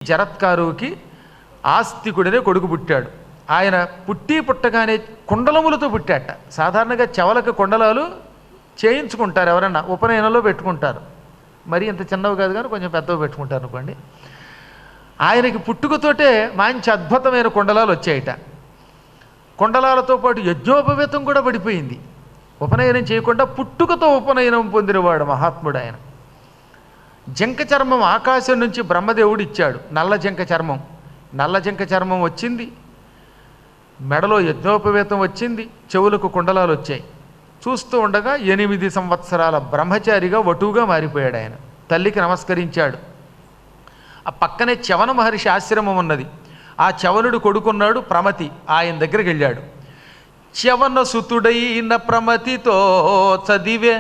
జరత్కారుకి ఆస్తికుడనే కొడుకు పుట్టాడు. ఆయన పుట్టగానే కుండలములతో పుట్టాట. సాధారణంగా చెవలకు కుండలాలు చేయించుకుంటారు, ఎవరన్నా ఉపనయనంలో పెట్టుకుంటారు. మరి ఇంత చిన్నవి కాదు కానీ కొంచెం పెద్దవి పెట్టుకుంటారు అనుకోండి. ఆయనకి పుట్టుకతోటే మంచి అద్భుతమైన కుండలాలు వచ్చాయట. కుండలాలతో పాటు యజ్ఞోపవేతం కూడా పడిపోయింది. ఉపనయనం చేయకుండా పుట్టుకతో ఉపనయనం పొందినవాడు మహాత్ముడు ఆయన. జంక చర్మం ఆకాశం నుంచి బ్రహ్మదేవుడు ఇచ్చాడు. నల్ల జంక చర్మం. నల్ల జంక చర్మం వచ్చింది, మెడలో యజ్ఞోపవేతం వచ్చింది, చెవులకు కుండలాలు వచ్చాయి. చూస్తూ ఉండగా 8 సంవత్సరాల బ్రహ్మచారిగా వటువుగా మారిపోయాడు ఆయన. తల్లికి నమస్కరించాడు. ఆ పక్కనే చవన మహర్షి ఆశ్రమం ఉన్నది. ఆ చవనుడు కొడుకున్నాడు ప్రమతి. ఆయన దగ్గరికి వెళ్ళాడు. చవన సుతుడైన ప్రమతితో చదివే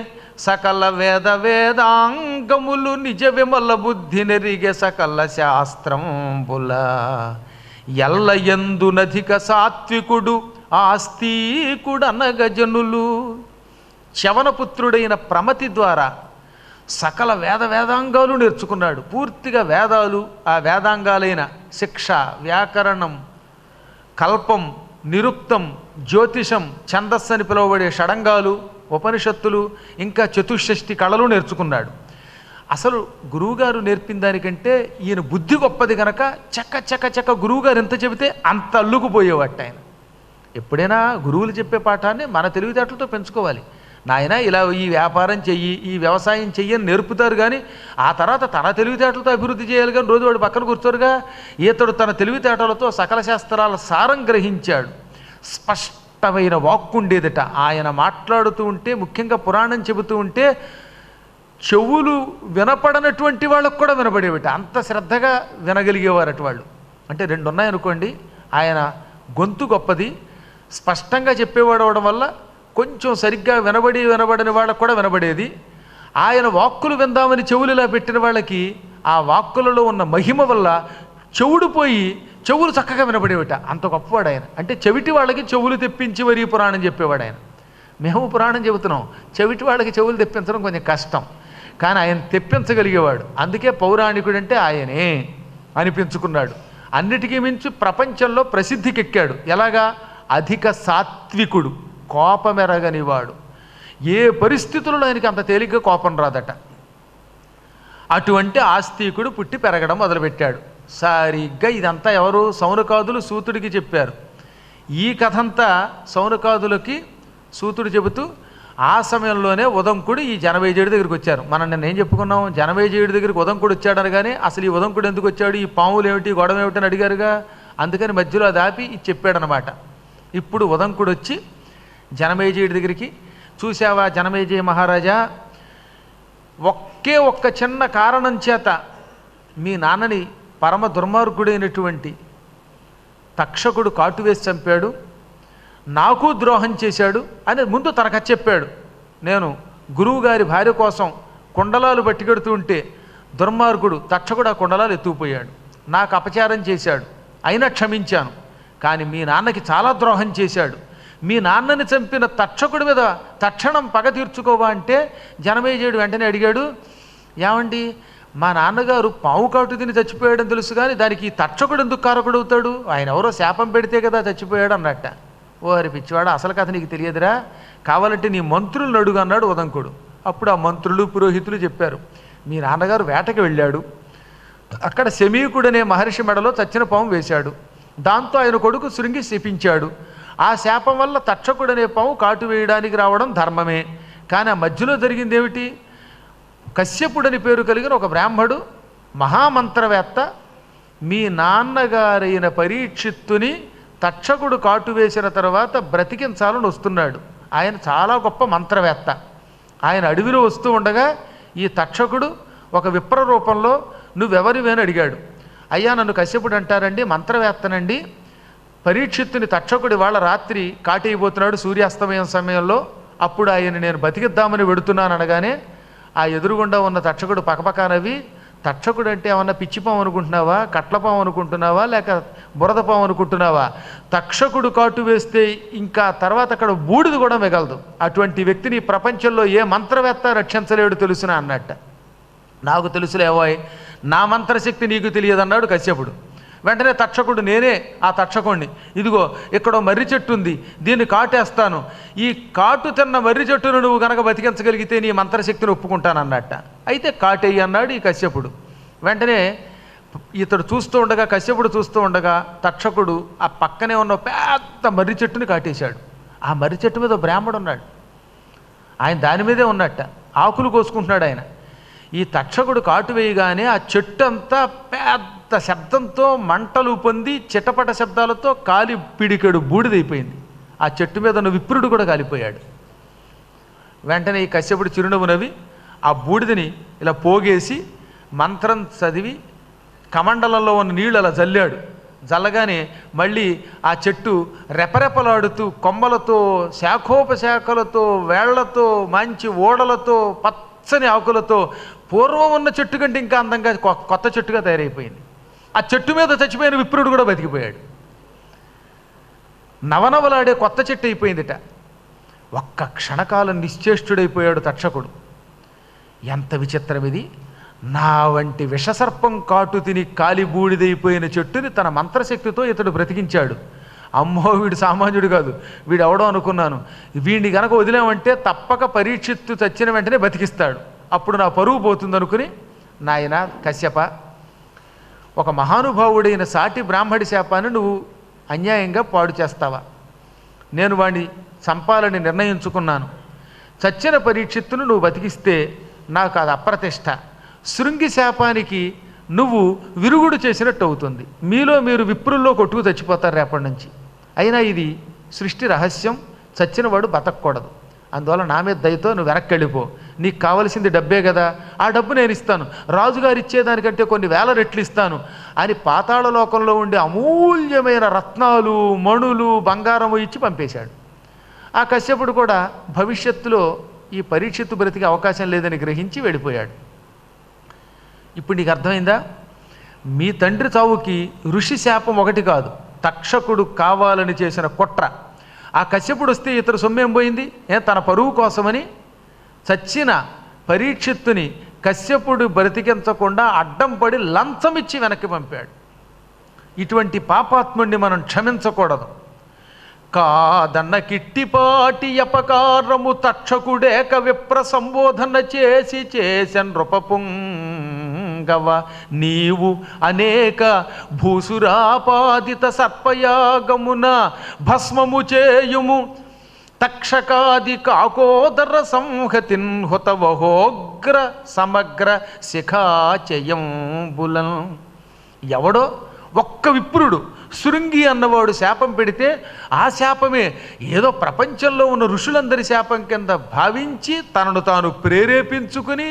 సకల వేదాంగములు నిజ విమల బుద్ధి నెరిగే సకల శాస్త్రంబుల ఎల్లయందునధిక సాత్వికుడు ఆస్తికుడనగజనులు. చవనపుత్రుడైన ప్రమతి ద్వారా సకల వేదాంగాలు నేర్చుకున్నాడు. పూర్తిగా వేదాలు, ఆ వేదాంగాలైన శిక్ష, వ్యాకరణం, కల్పం, నిరుక్తం, జ్యోతిషం, ఛందస్సు అని పిలువబడే షడంగాలు, ఉపనిషత్తులు, ఇంకా చతుషష్ఠి కళలు నేర్చుకున్నాడు. అసలు గురువుగారు నేర్పిన దానికంటే ఈయన బుద్ధి గొప్పది కనుక చక్క గురువుగారు ఎంత చెబితే అంత అల్లుకుపోయేవాట ఆయన. ఎప్పుడైనా గురువులు చెప్పే పాఠాన్ని మన తెలివితేటలతో పెంచుకోవాలి. నాయన ఇలా ఈ వ్యాపారం చెయ్యి, ఈ వ్యవసాయం చెయ్యి అని నేర్పుతారు. కానీ ఆ తర్వాత తన తెలివితేటలతో అభివృద్ధి చేయాలి. కానీ రోజు వాడు పక్కన కూర్చోరుగా. ఈతడు తన తెలివితేటలతో సకల శాస్త్రాల సారం గ్రహించాడు. స్పష్టమైన వాక్కుండేదట. ఆయన మాట్లాడుతూ ఉంటే, ముఖ్యంగా పురాణం చెబుతూ ఉంటే చెవులు వినపడనటువంటి వాళ్ళకు కూడా వినపడేవిట. అంత శ్రద్ధగా వినగలిగేవారట వాళ్ళు. అంటే 2 ఉన్నాయనుకోండి. ఆయన గొంతు గొప్పది, స్పష్టంగా చెప్పేవాడు అవడం వల్ల కొంచెం సరిగ్గా వినబడని వాళ్ళకు కూడా వినబడేది. ఆయన వాక్కులు విందామని చెవులు ఇలా పెట్టిన వాళ్ళకి ఆ వాక్కులలో ఉన్న మహిమ వల్ల చెవులు చక్కగా వినబడేవిట. అంత గొప్పవాడు ఆయన. అంటే చెవిటి వాళ్ళకి చెవులు తెప్పించి మరీ పురాణం చెప్పేవాడు ఆయన. మేము పురాణం చెబుతున్నాం, చెవిటి వాళ్ళకి చెవులు తెప్పించడం కొంచెం కష్టం. కానీ ఆయన తెప్పించగలిగేవాడు. అందుకే పౌరాణికుడంటే ఆయనే అనిపించుకున్నాడు. అన్నిటికీ మించి ప్రపంచంలో ప్రసిద్ధికెక్కాడు. ఎలాగా? అధిక సాత్వికుడు, కోపమెరగనివాడు. ఏ పరిస్థితుల్లో ఆయనకి అంత తేలిగ్గా కోపం రాదట. అటువంటి ఆస్తికుడు పుట్టి పెరగడం మొదలుపెట్టాడు. సరిగ్గా ఇదంతా ఎవరు? సౌనకాదులు సూతుడికి చెప్పారు. ఈ కథంతా సౌనకాదులకి సూతుడు చెబుతూ ఆ సమయంలోనే ఉదంకుడు ఈ జనమేజయుడి దగ్గరికి వచ్చారు. మనం నిన్న ఏం చెప్పుకున్నాం? జనమేజయుడి దగ్గరికి ఉదంకుడు వచ్చాడు అనగానే అసలు ఈ ఉదంకుడు ఎందుకు వచ్చాడు, ఈ పాములు ఏమిటి, గొడవ ఏమిటని అడిగారుగా. అందుకని మధ్యలో అది ఆపి ఇది చెప్పాడనమాట. ఇప్పుడు ఉదంకుడు వచ్చి జనమేజయుడి దగ్గరికి, చూసావా జనమేజయ మహారాజా, ఒక్క చిన్న కారణం చేత మీ నాన్నని పరమ దుర్మార్గుడైనటువంటి తక్షకుడు కాటువేసి చంపాడు, నాకు ద్రోహం చేశాడు అని ముందు తనకు చెప్పాడు. నేను గురువుగారి భార్య కోసం కుండలాలు పట్టుకెడుతూ ఉంటే దుర్మార్గుడు తక్షకుడు ఆ కుండలాలు ఎత్తుకుపోయాడు, నాకు అపచారం చేశాడు, అయినా క్షమించాను. కానీ మీ నాన్నకి చాలా ద్రోహం చేశాడు. మీ నాన్నని చంపిన తక్షకుడి మీద తక్షణం పగ తీర్చుకోవా అంటే జనమేజయుడు వెంటనే అడిగాడు, ఏమండి మా నాన్నగారు పావు కాటు తిని చచ్చిపోయాడని తెలుసు కానీ దానికి తక్షకుడు ఎందుకు కారకుడవుతాడు? ఆయన ఎవరో శాపం పెడితే కదా చచ్చిపోయాడు అన్నట్ట. ఓరి పిచ్చివాడు, అసలు కథ నీకు తెలియదురా, కావాలంటే నీ మంత్రులను అడుగు అన్నాడు ఉదంకుడు. అప్పుడు ఆ మంత్రులు పురోహితులు చెప్పారు, మీ నాన్నగారు వేటకి వెళ్ళాడు, అక్కడ శమీకుడనే మహర్షి మెడలో చచ్చిన పాము వేశాడు, దాంతో ఆయన కొడుకు శృంగి శపించాడు. ఆ శాపం వల్ల తక్షకుడనే పాము కాటు వేయడానికి రావడం ధర్మమే. కానీ ఆ మధ్యలో జరిగింది ఏమిటి? కశ్యపుడని పేరు కలిగిన ఒక బ్రాహ్మడు మహామంత్రవేత్త మీ నాన్నగారైన పరీక్షిత్తుని తక్షకుడు కాటు వేసిన తర్వాత బ్రతికించాలని వస్తున్నాడు. ఆయన చాలా గొప్ప మంత్రవేత్త. ఆయన అడవిలో వస్తూ ఉండగా ఈ తక్షకుడు ఒక విప్ర రూపంలో నువ్వెవరివేని అడిగాడు. అయ్యా నన్ను కశ్యపుడు అంటారండి, మంత్రవేత్తనండి, పరీక్షిత్తుని తక్షకుడి వాళ్ళ రాత్రి కాటేయబోతున్నాడు సూర్యాస్తమయం సమయంలో, అప్పుడు ఆయన నేను బతికిద్దామని వెడుతున్నాను అనగానే ఆ ఎదురుగుండా ఉన్న తక్షకుడు పకపకానవి, తక్షకుడు అంటే ఏమన్నా పిచ్చిపాము అనుకుంటున్నావా, కట్లపాము అనుకుంటున్నావా, లేక బురదపాము అనుకుంటున్నావా? తక్షకుడు కాటు వేస్తే ఇంకా తర్వాత అక్కడ బూడిది కూడా మిగలదు. అటువంటి వ్యక్తిని ప్రపంచంలో ఏ మంత్రవేత్త రక్షించలేడు తెలుసునా అన్నట్ట. నాకు తెలుసులేవోయ్, నా మంత్రశక్తి నీకు తెలియదన్నాడు కశ్యపుడు. వెంటనే తక్షకుడు, నేనే ఆ తక్షకుణ్ణి, ఇదిగో ఇక్కడ మర్రి చెట్టు ఉంది, దీన్ని కాటేస్తాను, ఈ కాటు తిన్న మర్రి చెట్టును నువ్వు గనక బతికించగలిగితే నీ మంత్రశక్తిని ఒప్పుకుంటానన్నట్ట. అయితే కాటేయి అన్నాడు ఈ కశ్యపుడు. వెంటనే ఇతడు చూస్తూ ఉండగా, కశ్యపుడు చూస్తూ ఉండగా తక్షకుడు ఆ పక్కనే ఉన్న పెద్ద మర్రి చెట్టుని కాటేశాడు. ఆ మర్రి చెట్టు మీద బ్రాహ్మడు ఉన్నాడు, ఆయన దాని మీదే ఉన్నట్ట, ఆకులు కోసుకుంటున్నాడు ఆయన. ఈ తక్షకుడు కాటు వేయగానే ఆ చెట్టు అంతా పెద్ద శబ్దంతో మంటలు పొంది చిటపట శబ్దాలతో కాలి పిడికెడు బూడిదైపోయింది. ఆ చెట్టు మీద ఉన్న విప్రుడు కూడా కాలిపోయాడు. వెంటనే ఈ కశ్యపుడు చిరునవ్వు నవ్వి ఆ బూడిదని ఇలా పోగేసి మంత్రం చదివి కమండలంలో ఉన్న నీళ్ళు అలా జల్లాడు. జల్లగానే మళ్ళీ ఆ చెట్టు రెపరెపలాడుతూ కొమ్మలతో, శాఖోపశాఖలతో, వేళ్లతో, మంచి ఓడలతో, పచ్చని ఆకులతో పూర్వం ఉన్న చెట్టు కంటే ఇంకా అందంగా కొత్త చెట్టుగా తయారైపోయింది. ఆ చెట్టు మీద చచ్చిపోయిన విప్రుడు కూడా బతికిపోయాడు. నవనవలాడే కొత్త చెట్టు అయిపోయిందిట. ఒక్క క్షణకాలం నిశ్చేష్టుడైపోయాడు తక్షకుడు. ఎంత విచిత్రం ఇది! నా వంటి విషసర్పం కాటు తిని కాలి బూడిదైపోయిన చెట్టుని తన మంత్రశక్తితో ఇతడు బ్రతికించాడు. అమ్మో, వీడు సామాన్యుడు కాదు, వీడు ఎవడో అనుకున్నాను. వీడిని గనక వదిలేమంటే తప్పక పరీక్షిత్తు చచ్చిన వెంటనే బతికిస్తాడు, అప్పుడు నా పరువు పోతుందనుకుని, నాయన కశ్యప, ఒక మహానుభావుడైన సాటి బ్రాహ్మడి శాపాన్ని నువ్వు అన్యాయంగా పాడు చేస్తావా? నేను వాడిని చంపాలని నిర్ణయించుకున్నాను. చచ్చిన పరీక్షిత్తును నువ్వు బతికిస్తే నాకు అది అప్రతిష్ట. శృంగి శాపానికి నువ్వు విరుగుడు చేసినట్టు అవుతుంది. మీలో మీరు విప్రుల్లో కొట్టుకు చచ్చిపోతారు రేపటి నుంచి. అయినా ఇది సృష్టి రహస్యం, చచ్చినవాడు బతకూడదు. అందువల్ల నా మీద దయతో నువ్వు వెనక్కి వెళ్ళిపో. నీకు కావలసింది డబ్బే కదా, ఆ డబ్బు నేను ఇస్తాను, రాజుగారు ఇచ్చేదానికంటే కొన్ని వేల రెట్లు ఇస్తాను అని పాతాళ లోకంలో ఉండే అమూల్యమైన రత్నాలు, మణులు, బంగారము ఇచ్చి పంపేశాడు. ఆ కశ్యపుడు కూడా భవిష్యత్తులో ఈ పరీక్షిత్తు బ్రతికే అవకాశం లేదని గ్రహించి వెళ్ళిపోయాడు. ఇప్పుడు నీకు అర్థమైందా? మీ తండ్రి చావుకి ఋషి శాపం ఒకటి కాదు, తక్షకుడు కావాలని చేసిన కుట్ర. ఆ కశ్యపుడు వస్తే ఇతరు సొమ్మేం పోయింది? తన పరువు కోసమని చచ్చిన పరీక్షిత్తుని కశ్యపుడు బ్రతికించకుండా అడ్డం పడి లంచమిచ్చి వెనక్కి పంపాడు. ఇటువంటి పాపాత్ముడిని మనం క్షమించకూడదు. కాదన్న కిట్టిపాటి అపకారము తక్షకుడేక విప్ర సంబోధన చేసి నృపపుంగవ నీవు అనేక భూసురాపాదిత సర్పయాగమున భస్మము చేయుము తక్షకాది కాకోదర సంహతిన్ హుతవహోగ్ర సమగ్ర శిఖాచయంబులం. ఎవడో ఒక్క విప్రుడు శృంగి అన్నవాడు శాపం పెడితే ఆ శాపమే ఏదో ప్రపంచంలో ఉన్న ఋషులందరి శాపం కింద భావించి తనను తాను ప్రేరేపించుకుని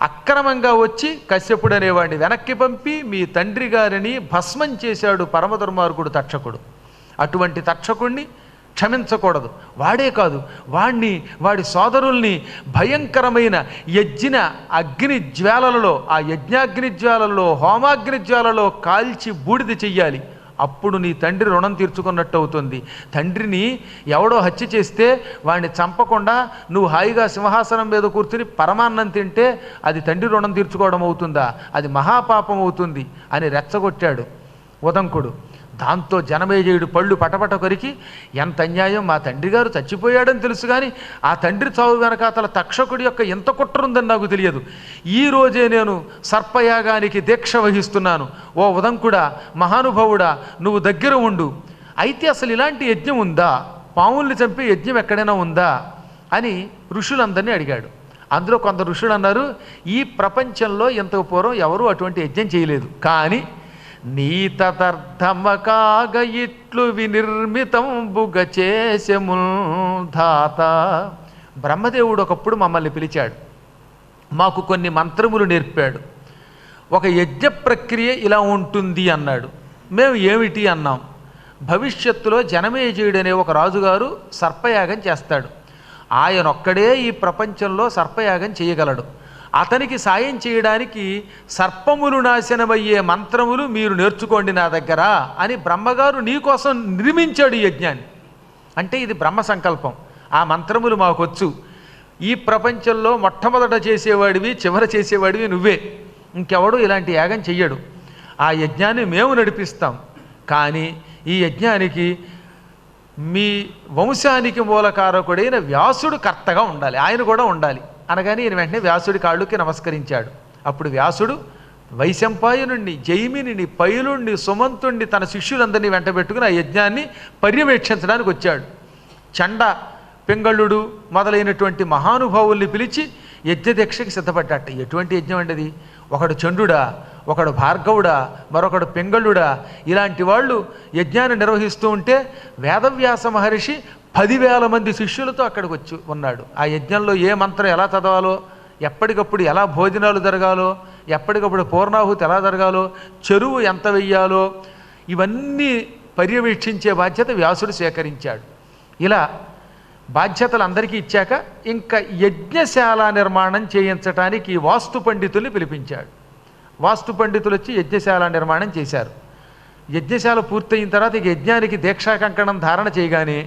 అక్రమంగా వచ్చి కశ్యపుడు అనేవాడిని వెనక్కి పంపి మీ తండ్రి గారిని భస్మం చేశాడు పరమదుర్మార్గుడు తక్షకుడు. అటువంటి తక్షకుణ్ణి క్షమించకూడదు. వాడే కాదు, వాడి సోదరుల్ని భయంకరమైన యజ్ఞ అగ్ని జ్వాలలలో, ఆ యజ్ఞాగ్ని జ్వాలల్లో, హోమాగ్ని జ్వాలలో కాల్చి బూడిద చెయ్యాలి. అప్పుడు నీ తండ్రి రుణం తీర్చుకున్నట్టు అవుతుంది. తండ్రిని ఎవడో హత్య చేస్తే వాడిని చంపకుండా నువ్వు హాయిగా సింహాసనం మీద కూర్చుని పరమాన్నం తింటే అది తండ్రి రుణం తీర్చుకోవడం అవుతుందా? అది మహాపాపం అవుతుంది అని రెచ్చగొట్టాడు ఉదంకుడు. దాంతో జనమేజయుడు పళ్ళు పటపట కొరికి, ఎంత అన్యాయం, మా తండ్రి గారు చచ్చిపోయాడని తెలుసు కానీ ఆ తండ్రి చావు వెనకాతల తక్షకుడి యొక్క ఎంత కుట్ర ఉందని నాకు తెలియదు. ఈరోజే నేను సర్పయాగానికి దీక్ష వహిస్తున్నాను. ఓ ఉదంకుడా, మహానుభావుడా, నువ్వు దగ్గర ఉండు. అయితే అసలు ఇలాంటి యజ్ఞం ఉందా? పావుల్ని చంపే యజ్ఞం ఎక్కడైనా ఉందా అని ఋషులందరినీ అడిగాడు. అందులో కొందరు ఋషులు అన్నారు, ఈ ప్రపంచంలో ఇంతకు పూర్వం ఎవరూ అటువంటి యజ్ఞం చేయలేదు. కానీ నీతదర్థమకాగ ఇట్లు వినిర్మితంబుగ చేసెముల్ ధాత. బ్రహ్మదేవుడు ఒకప్పుడు మమ్మల్ని పిలిచాడు, మాకు కొన్ని మంత్రములు నేర్పాడు. ఒక యజ్ఞ ప్రక్రియ ఇలా ఉంటుంది అన్నాడు. మేము ఏమిటి అన్నాం. భవిష్యత్తులో జనమేజయుడు అనే ఒక రాజుగారు సర్పయాగం చేస్తాడు. ఆయన ఒక్కడే ఈ ప్రపంచంలో సర్పయాగం చేయగలడు. అతనికి సాయం చేయడానికి సర్పములు నాశనమయ్యే మంత్రములు మీరు నేర్చుకోండి నా దగ్గర అని బ్రహ్మగారు నీకోసం నిర్మించాడు ఈ యజ్ఞాన్ని. అంటే ఇది బ్రహ్మ సంకల్పం. ఆ మంత్రములు మాకొచ్చు. ఈ ప్రపంచంలో మొట్టమొదట చేసేవాడివి, చివర చేసేవాడివి నువ్వే. ఇంకెవడు ఇలాంటి యాగం చెయ్యడు. ఆ యజ్ఞాన్ని మేము నడిపిస్తాం, కానీ ఈ యజ్ఞానికి మీ వంశానికి మూలకారకుడైన వ్యాసుడు కర్తగా ఉండాలి, ఆయన కూడా ఉండాలి అనగానే ఈయన వెంటనే వ్యాసుడి కాళ్ళకి నమస్కరించాడు. అప్పుడు వ్యాసుడు వైశంపాయనుణ్ణి, జైమిని, పైలుణ్ణి, సుమంతుణ్ణి తన శిష్యులందరినీ వెంటబెట్టుకుని ఆ యజ్ఞాన్ని పర్యవేక్షించడానికి వచ్చాడు. చండ, పింగళుడు మొదలైనటువంటి మహానుభావుల్ని పిలిచి యజ్ఞదీక్షకి సిద్ధపడ్డాట. ఎటువంటి యజ్ఞం అండి అది? ఒకడు చండుడా, ఒకడు భార్గవుడా, మరొకడు పింగళుడా, ఇలాంటి వాళ్ళు యజ్ఞాన్ని నిర్వహిస్తూ ఉంటే వేదవ్యాస మహర్షి 10,000 మంది శిష్యులతో అక్కడికి వచ్చి ఉన్నాడు. ఆ యజ్ఞంలో ఏ మంత్రం ఎలా చదవాలో, ఎప్పటికప్పుడు ఎలా భోజనాలు జరగాలో, ఎప్పటికప్పుడు పూర్ణాహుతి ఎలా జరగాలో, చెరువు ఎంత వెయ్యాలో, ఇవన్నీ పర్యవేక్షించే బాధ్యత వ్యాసుడు స్వీకరించాడు. ఇలా బాధ్యతలు అందరికీ ఇచ్చాక ఇంకా యజ్ఞశాల నిర్మాణం చేయించటానికి వాస్తు పండితుల్ని పిలిపించాడు. వాస్తు పండితులు వచ్చి యజ్ఞశాల నిర్మాణం చేశారు. యజ్ఞశాల పూర్తయిన తర్వాత ఇక యజ్ఞానికి దీక్షా కంకణం ధారణ చేయగానే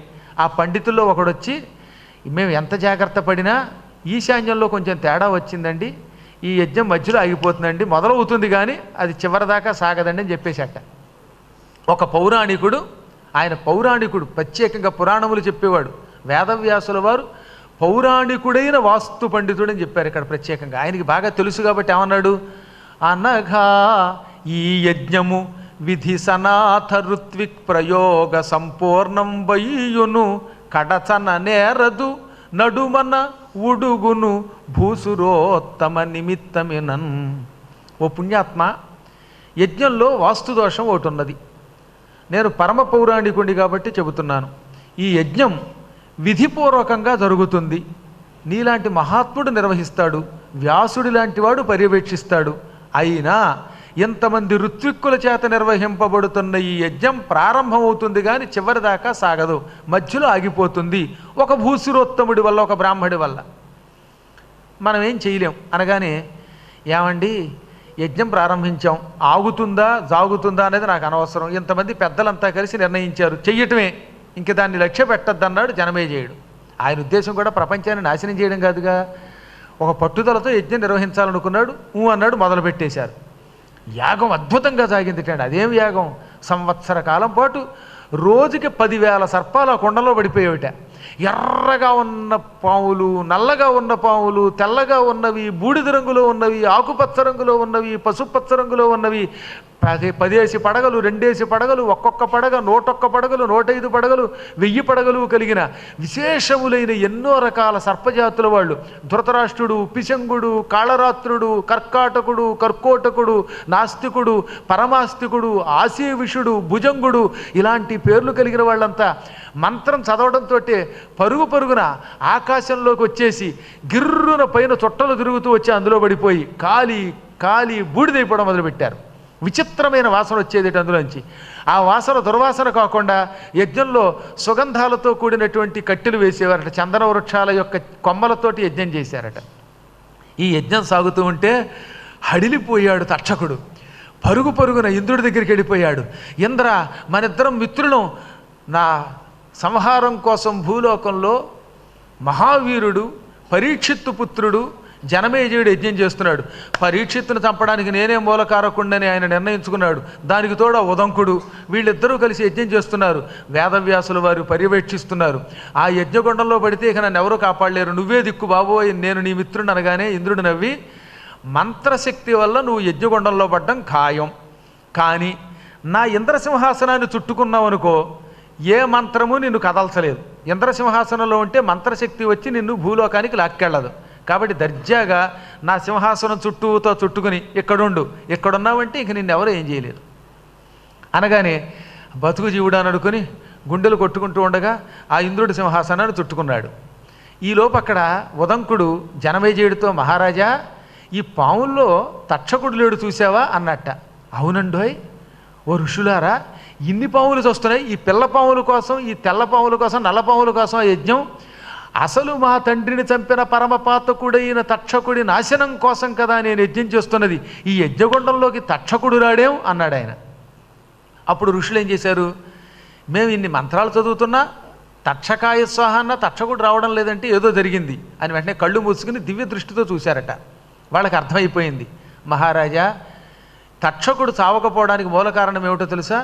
ఆ పండితుల్లో ఒకడొచ్చి, మేము ఎంత జాగ్రత్త పడినా ఈశాన్యంలో కొంచెం తేడా వచ్చిందండి, ఈ యజ్ఞం మధ్యలో ఆగిపోతుందండి, మొదలవుతుంది కానీ అది చివరిదాకా సాగదండి అని చెప్పేశాట. ఒక పౌరాణికుడు, ఆయన పౌరాణికుడు ప్రత్యేకంగా పురాణములు చెప్పేవాడు, వేదవ్యాసుల వారు పౌరాణికుడైన వాస్తు పండితుడని చెప్పారు ఇక్కడ ప్రత్యేకంగా. ఆయనకి బాగా తెలుసు కాబట్టి ఏమన్నాడు, అనఘా ఈ యజ్ఞము విధి సనాథ ఋత్విక్ ప్రయోగ సంపూర్ణం వయ్యును కడచన నేరదు నడుమన ఉడుగును భూసురోత్తమ నిమిత్తమినన్. ఓ పుణ్యాత్మ, యజ్ఞంలో వాస్తుదోషం ఒకటి ఉన్నది. నేను పరమ పౌరాణికుడి కాబట్టి చెబుతున్నాను. ఈ యజ్ఞం విధిపూర్వకంగా జరుగుతుంది, నీలాంటి మహాత్ముడు నిర్వహిస్తాడు, వ్యాసుడి లాంటి వాడు పర్యవేక్షిస్తాడు. అయినా ఎంతమంది ఋత్విక్కుల చేత నిర్వహింపబడుతున్న ఈ యజ్ఞం ప్రారంభమవుతుంది కానీ చివరిదాకా సాగదు, మధ్యలో ఆగిపోతుంది, ఒక భూసురోత్తముడి వల్ల, ఒక బ్రాహ్మడి వల్ల. మనం ఏం చేయలేం అనగానే, ఏమండి యజ్ఞం ప్రారంభించాం, ఆగుతుందా జాగుతుందా అనేది నాకు అనవసరం, ఇంతమంది పెద్దలంతా కలిసి నిర్ణయించారు, చెయ్యటమే, ఇంక దాన్ని లక్ష్య పెట్టద్దన్నాడు జనమేజయుడు. ఆయన ఉద్దేశం కూడా ప్రపంచాన్ని నాశనం చేయడం కాదుగా, ఒక పట్టుదలతో యజ్ఞం నిర్వహించాలనుకున్నాడు. అన్నాడు, మొదలుపెట్టేశారు. యాగం అద్భుతంగా సాగింది. అదేం యాగం, సంవత్సర కాలం పాటు రోజుకి 10,000 సర్పాలు ఆ కొండలో పడిపోయేవిట. ఎర్రగా ఉన్న పాములు, నల్లగా ఉన్న పాములు, తెల్లగా ఉన్నవి, బూడిద రంగులో ఉన్నవి, ఆకుపచ్చ రంగులో ఉన్నవి, పసుపచ్చ రంగులో ఉన్నవి, 10 పడగలు, 2 పడగలు, ఒక్కొక్క పడగ 101 పడగలు, 105 పడగలు, 1000 పడగలు కలిగిన విశేషములైన ఎన్నో రకాల సర్పజాతుల వాళ్ళు. ధృతరాష్ట్రుడు, పిశంగుడు, కాళరాత్రుడు, కర్కాటకుడు, కర్కోటకుడు, నాస్తికుడు, పరమాస్తికుడు, ఆశీవిషుడు, భుజంగుడు, ఇలాంటి పేర్లు కలిగిన వాళ్ళంతా మంత్రం చదవడంతో పరుగు పరుగున ఆకాశంలోకి వచ్చేసి గిర్రున పైన చుట్టలు తిరుగుతూ వచ్చి అందులో పడిపోయి కాలి కాలి బూడిదైపోవడం మొదలుపెట్టారు. విచిత్రమైన వాసన వచ్చేది అందులోంచి. ఆ వాసన దుర్వాసన కాకుండా యజ్ఞంలో సుగంధాలతో కూడినటువంటి కట్టెలు వేసేవారట, చందన వృక్షాల యొక్క కొమ్మలతోటి యజ్ఞం చేశారట. ఈ యజ్ఞం సాగుతూ ఉంటే హడిలిపోయాడు తక్షకుడు. పరుగు పరుగున ఇంద్రుడి దగ్గరికి వెళ్ళిపోయాడు. ఇంద్ర, మనిద్దరం మిత్రులం, నా సంహారం కోసం భూలోకంలో మహావీరుడు పరీక్షిత్తు పుత్రుడు జనమేజయుడు యజ్ఞం చేస్తున్నాడు. పరీక్షిత్తును చంపడానికి నేనే మూలకారకుండని ఆయన నిర్ణయించుకున్నాడు. దానికి తోడ ఉదంకుడు, వీళ్ళిద్దరూ కలిసి యజ్ఞం చేస్తున్నారు. వేదవ్యాసుల వారు పర్యవేక్షిస్తున్నారు. ఆ యజ్ఞగుండంలో పడితే ఇక నన్ను ఎవరూ కాపాడలేరు, నువ్వే దిక్కు బాబోయ్, నేను నీ మిత్రుడు అనగానే ఇంద్రుడు నవ్వి, మంత్రశక్తి వల్ల నువ్వు యజ్ఞగుండంలో పడ్డం ఖాయం, కానీ నా ఇంద్రసింహాసనాన్ని చుట్టుకున్నావు అనుకో, ఏ మంత్రము నిన్ను కదల్చలేదు. ఇంద్రసింహాసనంలో ఉంటే మంత్రశక్తి వచ్చి నిన్ను భూలోకానికి లాక్కెళ్ళదు. కాబట్టి దర్జాగా నా సింహాసనం చుట్టూతో చుట్టుకుని ఇక్కడుండు, ఇక్కడున్నావంటే ఇంక నిన్నెవరూ ఏం చేయలేరు అనగానే బతుకు జీవుడు అని అనుకుని గుండెలు కొట్టుకుంటూ ఉండగా ఆ ఇంద్రుడి సింహాసనాన్ని చుట్టుకున్నాడు. ఈలోపు అక్కడ ఉదంకుడు జనమేజయుడితో, మహారాజా, ఈ పాముల్లో తక్షకుడు లేడు చూసావా అన్నట్ట. అవునండోయ్, ఓ ఋషులారా, ఇన్ని పాములు వస్తున్నాయి, ఈ పిల్ల పాముల కోసం, ఈ తెల్ల పాముల కోసం, నల్ల పాముల కోసం ఆ యజ్ఞం, అసలు మా తండ్రిని చంపిన పరమపాతకుడైన తక్షకుడి నాశనం కోసం కదా నేను యజ్ఞం చేస్తున్నది, ఈ యజ్ఞగుండంలోకి తక్షకుడు రాడేం అన్నాడు ఆయన. అప్పుడు ఋషులు ఏం చేశారు, మేము ఇన్ని మంత్రాలు చదువుతున్నా తక్షకాయ స్వాహ అన్న తక్షకుడు రావడం లేదంటే ఏదో జరిగింది అని వెంటనే కళ్ళు మూసుకుని దివ్య దృష్టితో చూశారట. వాళ్ళకి అర్థమైపోయింది, మహారాజా, తక్షకుడు చావకపోవడానికి మూల కారణం ఏమిటో తెలుసా?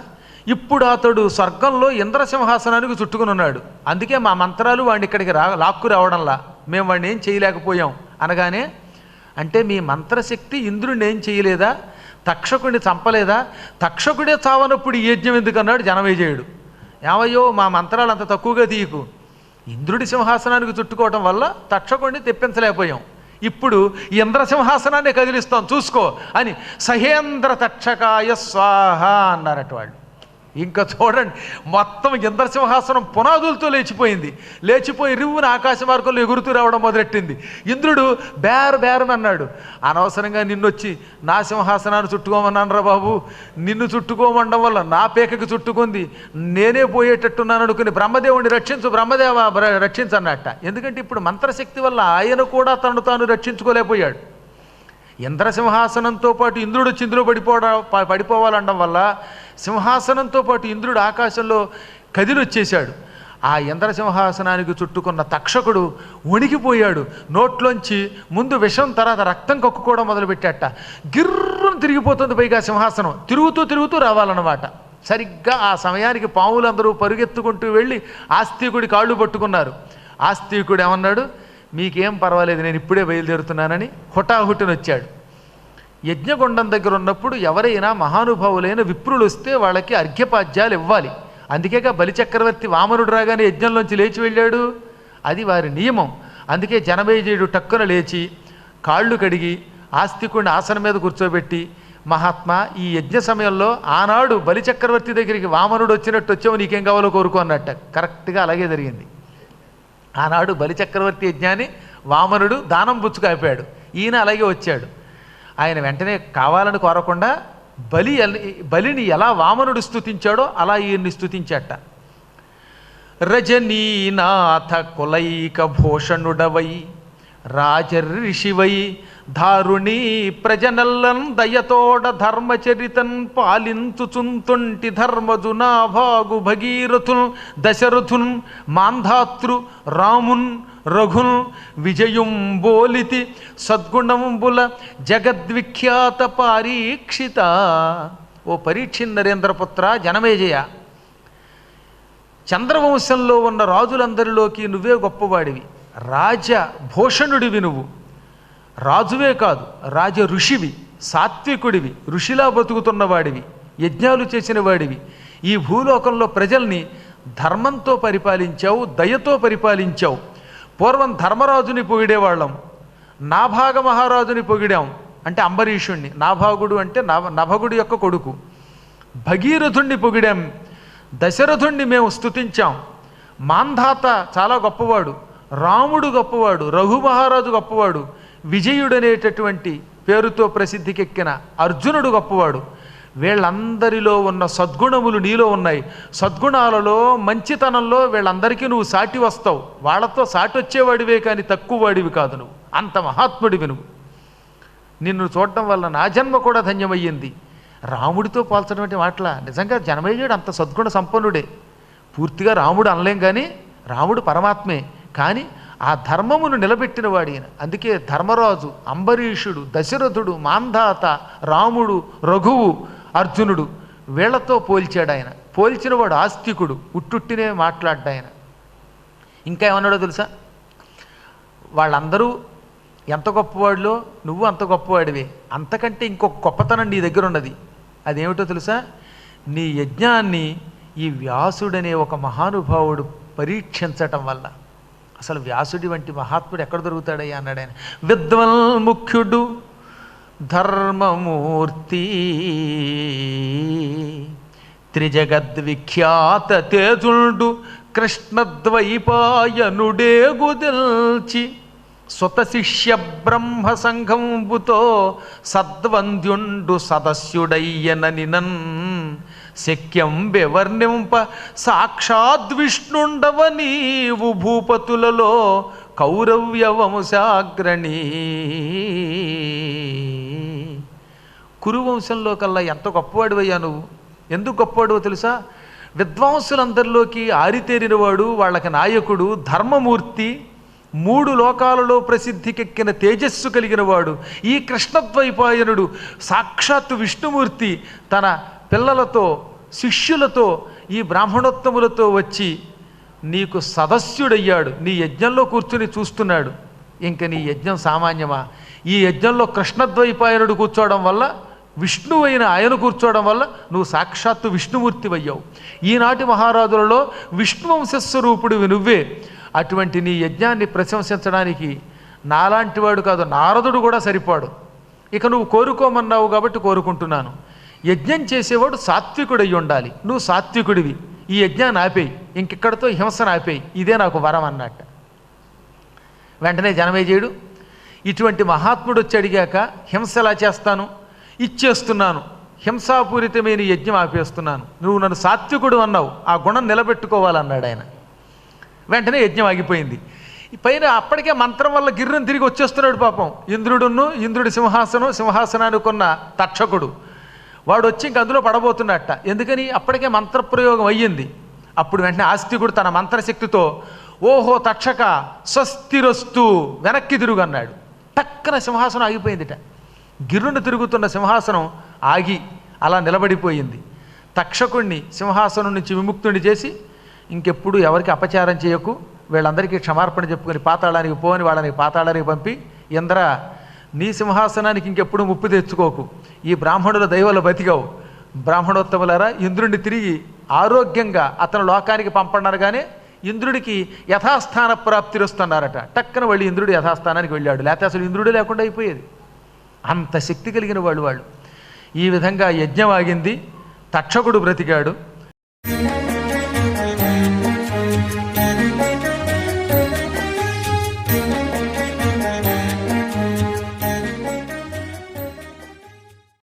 ఇప్పుడు అతడు స్వర్గంలో ఇంద్రసింహాసనానికి చుట్టుకుని ఉన్నాడు. అందుకే మా మంత్రాలు వాడిని ఇక్కడికి లాక్కు రావడంలా మేము వాడిని ఏం చేయలేకపోయాం అనగానే, అంటే మీ మంత్రశక్తి ఇంద్రుడిని ఏం చేయలేదా? తక్షకుడిని చంపలేదా? తక్షకుడే చావనప్పుడు ఈ యజ్ఞం ఎందుకన్నాడు జనమేజయుడు. ఏమయ్యో, మా మంత్రాలు అంత తక్కువగా తీయకు. ఇంద్రుడి సింహాసనానికి చుట్టుకోవటం వల్ల తక్షకుడిని తెప్పించలేకపోయాం. ఇప్పుడు ఇంద్రసింహాసనాన్ని కదిలిస్తాం చూసుకో అని సహేంద్ర తక్షకాయ స్వాహ అన్నారట వాళ్ళు. ఇంకా చూడండి, మొత్తం ఇంద్రసింహాసనం పునాదులతో లేచిపోయింది. లేచిపోయి రివ్వున ఆకాశ మార్గంలో ఎగురుతూ రావడం మొదలెట్టింది. ఇంద్రుడు బేరమన్నాడు, అనవసరంగా నిన్నొచ్చి నా సింహాసనాన్ని చుట్టుకోమన్నాను రా బాబు. నిన్ను చుట్టుకోమండం వల్ల నా పేకకి చుట్టుకుంది, నేనే పోయేటట్టున్నాను అనుకుని బ్రహ్మదేవుడిని రక్షించు, బ్రహ్మదేవ రక్షించన్నట్ట. ఎందుకంటే ఇప్పుడు మంత్రశక్తి వల్ల ఆయన కూడా తను తాను రక్షించుకోలేకపోయాడు. ఇంద్రసింహాసనంతో పాటు ఇంద్రుడు వచ్చి ఇందులో పడిపోవాలనడం వల్ల సింహాసనంతో పాటు ఇంద్రుడు ఆకాశంలో కదిలొచ్చేశాడు. ఆ ఇంద్రసింహాసనానికి చుట్టుకున్న తక్షకుడు వణికిపోయాడు. నోట్లోంచి ముందు విషం, తర్వాత రక్తం కక్కుకోవడం మొదలుపెట్టాట. గిర్రును తిరిగిపోతుంది. పైగా సింహాసనం తిరుగుతూ రావాలన్నమాట. సరిగ్గా ఆ సమయానికి పాములందరూ పరుగెత్తుకుంటూ వెళ్ళి ఆస్తికుడి కాళ్ళు పట్టుకున్నారు. ఆస్తికుడు ఏమన్నాడు, మీకేం పర్వాలేదు, నేను ఇప్పుడే బయలుదేరుతున్నానని హుటాహుటిని వచ్చాడు. యజ్ఞగుండం దగ్గర ఉన్నప్పుడు ఎవరైనా మహానుభావులైన విప్రులు వస్తే వాళ్ళకి అర్ఘ్యపాద్యాలు ఇవ్వాలి. అందుకేగా బలిచక్రవర్తి వామనుడు రాగానే యజ్ఞంలోంచి లేచి వెళ్ళాడు. అది వారి నియమం. అందుకే జనమేజయుడు టక్కున లేచి కాళ్ళు కడిగి ఆస్తికుడిని ఆసనం మీద కూర్చోబెట్టి, మహాత్మా, ఈ యజ్ఞ సమయంలో ఆనాడు బలిచక్రవర్తి దగ్గరికి వామనుడు వచ్చినట్టు వచ్చావు, నీకేం కావాలో కోరుకో అన్నట్ట. కరెక్ట్గా అలాగే జరిగింది. ఆనాడు బలిచక్రవర్తి యజ్ఞాన్ని వామనుడు దానం పుచ్చుకాపాడు. ఈయన అలాగే వచ్చాడు. ఆయన వెంటనే కావాలని కోరకుండా బలిని ఎలా వామనుడు స్తుతించాడో అలా ఈయన్ని స్తుతించాట. రజనీనాథ కులైక భూషణుడవై రాజర్షివై దారుణీ ప్రజనల్లన్ దయతోడ ధర్మచరితన్ పాలించుచుంతొంటి ధర్మజునా భాగు భగీరథున్ దశరథున్ మాంధాతృ రామున్ రఘున్ విజయం బోలితి సద్గుణంబుల జగద్విఖ్యాత పారీక్షిత. ఓ పరీక్షిన్ నరేంద్రపుత్ర జనమేజయ, చంద్రవంశంలో ఉన్న రాజులందరిలోకి నువ్వే గొప్పవాడివి. రాజభూషణుడివి. నువ్వు రాజువే కాదు, రాజ ఋషివి, సాత్వికుడివి, ఋషిలా బతుకుతున్నవాడివి, యజ్ఞాలు చేసిన వాడివి. ఈ భూలోకంలో ప్రజల్ని ధర్మంతో పరిపాలించావు, దయతో పరిపాలించావు. పూర్వం ధర్మరాజుని పొగిడేవాళ్ళం, నాభాగ మహారాజుని పొగిడాం, అంటే అంబరీషుణ్ణి. నాభాగుడు అంటే నభగుడి యొక్క కొడుకు. భగీరథుణ్ణి పొగిడాం, దశరథుణ్ణి మేము స్తుతించాం. మాంధాత చాలా గొప్పవాడు, రాముడు గొప్పవాడు, రఘు మహారాజు గొప్పవాడు, విజయుడనేటటువంటి పేరుతో ప్రసిద్ధికెక్కిన అర్జునుడు గొప్పవాడు. వీళ్ళందరిలో ఉన్న సద్గుణములు నీలో ఉన్నాయి. సద్గుణాలలో, మంచితనంలో వీళ్ళందరికీ నువ్వు సాటి వస్తావు. వాళ్ళతో సాటి వచ్చేవాడివే కానీ తక్కువ వాడివి కాదు. నువ్వు అంత మహాత్ముడివి. నువ్వు నిన్ను చూడటం వల్ల నా జన్మ కూడా ధన్యమయ్యింది. రాముడితో పోల్చడం మాటల నిజంగా జనమేజయుడు అంత సద్గుణ సంపన్నుడే. పూర్తిగా రాముడు అనలేం కానీ రాముడు పరమాత్మే. కానీ ఆ ధర్మమును నిలబెట్టిన వాడిన. అందుకే ధర్మరాజు, అంబరీషుడు, దశరథుడు, మాంధాత, రాముడు, రఘువు, అర్జునుడు వీళ్లతో పోల్చాడు ఆయన. పోల్చినవాడు ఆస్తికుడు, ఉట్టుట్టినే మాట్లాడ్డాయన. ఇంకా ఏమన్నాడో తెలుసా? వాళ్ళందరూ ఎంత గొప్పవాడిలో నువ్వు అంత గొప్పవాడివే. అంతకంటే ఇంకొక గొప్పతనం నీ దగ్గర ఉన్నది. అదేమిటో తెలుసా? నీ యజ్ఞాన్ని ఈ వ్యాసుడనే ఒక మహానుభావుడు పరీక్షించటం వల్ల. అసలు వ్యాసుడి వంటి మహాత్ముడు ఎక్కడ దొరుకుతాడయ్యా అన్నాడు ఆయన. విద్వల్ముఖ్యుడు, ధర్మమూర్తి, త్రిజగద్విఖ్యాత తేజుండు, కృష్ణద్వైపాయనుడేగుదిల్చి సుత శిష్య బ్రహ్మ సంఘంబుతో సద్వంద్యుండు సదస్యుడయ్యననినన్ శక్యం వివర్ణింప సాక్షాద్విష్ణుండవ నీవు భూపతులలో కౌరవ్య వంశాగ్రణీ. కురువంశంలో కల్లా ఎంత గొప్పవాడివయ్యా నువ్వు. ఎందుకు గొప్పవాడివో తెలుసా? విద్వాంసులందరిలోకి ఆరితేరినవాడు, వాళ్ళకి నాయకుడు, ధర్మమూర్తి, 3 లోకాలలో ప్రసిద్ధికెక్కిన తేజస్సు కలిగిన వాడు ఈ కృష్ణద్వైపాయనుడు సాక్షాత్తు విష్ణుమూర్తి తన పిల్లలతో శిష్యులతో ఈ బ్రాహ్మణోత్తములతో వచ్చి నీకు సదస్యుడయ్యాడు, నీ యజ్ఞంలో కూర్చుని చూస్తున్నాడు. ఇంక నీ యజ్ఞం సామాన్యమా? ఈ యజ్ఞంలో కృష్ణద్వైపాయనుడు కూర్చోవడం వల్ల, విష్ణువైన ఆయన కూర్చోవడం వల్ల నువ్వు సాక్షాత్తు విష్ణుమూర్తివయ్యావు. ఈనాటి మహారాజులలో విష్ణువంశస్వరూపుడివి నువ్వే. అటువంటి నీ యజ్ఞాన్ని ప్రశంసించడానికి నాలాంటి వాడు కాదు, నారదుడు కూడా సరిపాడు. ఇక నువ్వు కోరుకోమన్నావు కాబట్టి కోరుకుంటున్నాను. యజ్ఞం చేసేవాడు సాత్వికుడై ఉండాలి. నువ్వు సాత్వికుడివి, ఈ యజ్ఞాన్ని ఆపేయి, ఇంకెక్కడితో హింసను ఆపేయి, ఇదే నాకు వరం అన్నట్ట. వెంటనే జనమేజయుడు, ఇటువంటి మహాత్ముడు వచ్చి అడిగాక హింస ఎలా చేస్తాను? ఇచ్చేస్తున్నాను, హింసాపూరితమైన యజ్ఞం ఆపేస్తున్నాను. నువ్వు నన్ను సాత్వికుడు అన్నావు, ఆ గుణం నిలబెట్టుకోవాలన్నాడు ఆయన. వెంటనే యజ్ఞం ఆగిపోయింది. పైన అప్పటికే మంత్రం వల్ల గిర్రం తిరిగి వచ్చేస్తున్నాడు పాపం ఇంద్రుడి సింహాసనానికి ఉన్న తక్షకుడు. వాడు వచ్చి ఇంక అందులో పడబోతున్నట్ట. ఎందుకని? అప్పటికే మంత్రప్రయోగం అయ్యింది. అప్పుడు వెంటనే ఆస్తికుడు తన మంత్రశక్తితో, ఓహో తక్షక స్వస్తిరస్తు, వెనక్కి తిరుగు అన్నాడు. టక్కన సింహాసనం ఆగిపోయిందిట. గిర్రును తిరుగుతున్న సింహాసనం ఆగి అలా నిలబడిపోయింది. తక్షకుణ్ణి సింహాసనం నుంచి విముక్తుని చేసి, ఇంకెప్పుడు ఎవరికి అపచారం చేయకు, వీళ్ళందరికీ క్షమార్పణ చెప్పుకొని పాతాళానికి పోని వాళ్ళని పాతాళానికి పంపి, ఇంద్ర నీ సింహాసనానికి ఇంకెప్పుడు ముప్పు తెచ్చుకోకు, ఈ బ్రాహ్మణుల దైవలు బతికావు, బ్రాహ్మణోత్తములారా ఇంద్రుడిని తిరిగి ఆరోగ్యంగా అతను లోకానికి పంపనగానే ఇంద్రుడికి యథాస్థాన ప్రాప్తి వస్తున్నారట. టక్కన వాళ్ళు ఇంద్రుడు యథాస్థానానికి వెళ్ళాడు. లేకపోతే అసలు ఇంద్రుడు లేకుండా అయిపోయేది. అంత శక్తి కలిగిన వాళ్ళు. ఈ విధంగా యజ్ఞం ఆగింది, తక్షకుడు బ్రతికాడు.